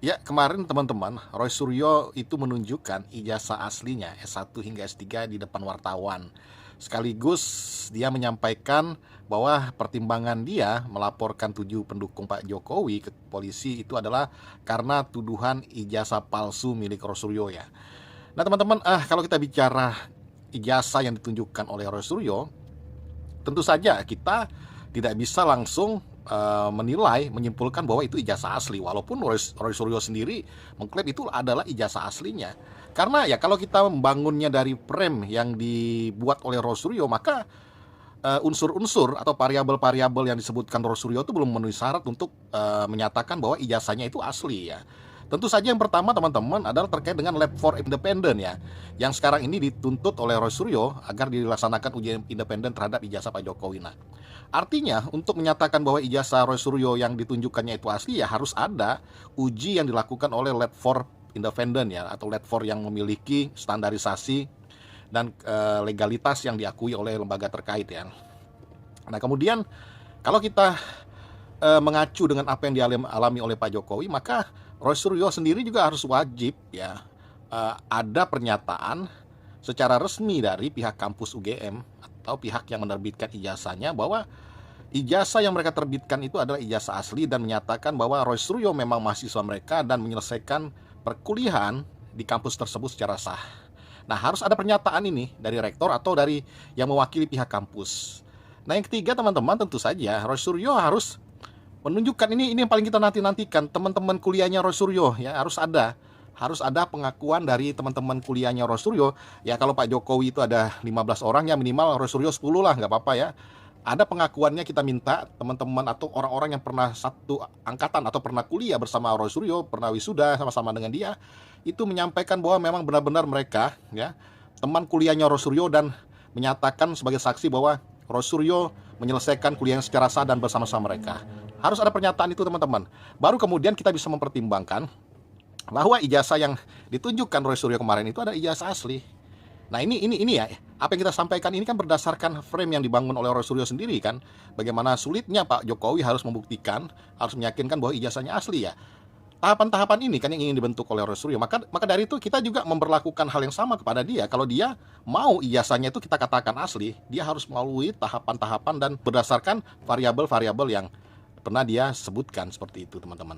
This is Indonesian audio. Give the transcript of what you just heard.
Ya, kemarin teman-teman, Roy Suryo itu menunjukkan ijazah aslinya S1 hingga S3 di depan wartawan. Sekaligus dia menyampaikan bahwa pertimbangan dia melaporkan 7 pendukung Pak Jokowi ke polisi itu adalah karena tuduhan ijazah palsu milik Roy Suryo ya. Nah teman-teman, kalau kita bicara ijazah yang ditunjukkan oleh Roy Suryo, tentu saja kita tidak bisa langsung menilai, menyimpulkan bahwa itu ijazah asli, walaupun Roy Suryo sendiri mengklaim itu adalah ijazah aslinya. Karena ya kalau kita membangunnya dari frame yang dibuat oleh Roy Suryo, maka unsur-unsur atau variabel-variabel yang disebutkan Roy Suryo itu belum memenuhi syarat untuk menyatakan bahwa ijazahnya itu asli ya. Tentu saja yang pertama teman-teman adalah terkait dengan Lab for Independent ya, yang sekarang ini dituntut oleh Roy Suryo agar dilaksanakan uji independen terhadap ijazah Pak Jokowi. Nah, artinya untuk menyatakan bahwa ijazah Roy Suryo yang ditunjukkannya itu asli ya harus ada uji yang dilakukan oleh Lab for Independent ya, atau Lab for yang memiliki standarisasi dan legalitas yang diakui oleh lembaga terkait ya. Nah kemudian kalau kita mengacu dengan apa yang dialami oleh Pak Jokowi, maka Roy Suryo sendiri juga harus wajib ya ada pernyataan secara resmi dari pihak kampus UGM atau pihak yang menerbitkan ijazahnya bahwa ijazah yang mereka terbitkan itu adalah ijazah asli dan menyatakan bahwa Roy Suryo memang mahasiswa mereka dan menyelesaikan perkuliahan di kampus tersebut secara sah. Nah, harus ada pernyataan ini dari rektor atau dari yang mewakili pihak kampus. Nah, yang ketiga teman-teman tentu saja Roy Suryo harus menunjukkan ini yang paling kita nantikan teman-teman kuliahnya Roy Suryo ya, harus ada pengakuan dari teman-teman kuliahnya Roy Suryo ya. Kalau Pak Jokowi itu ada 15 orang ya, minimal Roy Suryo 10 lah, nggak apa-apa ya. Ada pengakuannya, kita minta teman-teman atau orang-orang yang pernah satu angkatan atau pernah kuliah bersama Roy Suryo, pernah wisuda sama-sama dengan dia, itu menyampaikan bahwa memang benar-benar mereka ya teman kuliahnya Roy Suryo dan menyatakan sebagai saksi bahwa Roy Suryo menyelesaikan kuliahnya secara sah dan bersama-sama mereka. Harus ada pernyataan itu teman-teman. Baru kemudian kita bisa mempertimbangkan bahwa ijazah yang ditunjukkan Roy Suryo kemarin itu adalah ijazah asli. Nah ini ya, apa yang kita sampaikan ini kan berdasarkan frame yang dibangun oleh Roy Suryo sendiri kan. Bagaimana sulitnya Pak Jokowi harus membuktikan, harus meyakinkan bahwa ijazahnya asli ya. Tahapan-tahapan ini kan yang ingin dibentuk oleh Roy Suryo. Maka dari itu kita juga memperlakukan hal yang sama kepada dia. Kalau dia mau ijazahnya itu kita katakan asli, dia harus melalui tahapan-tahapan dan berdasarkan variabel-variabel yang pernah dia sebutkan seperti itu teman-teman.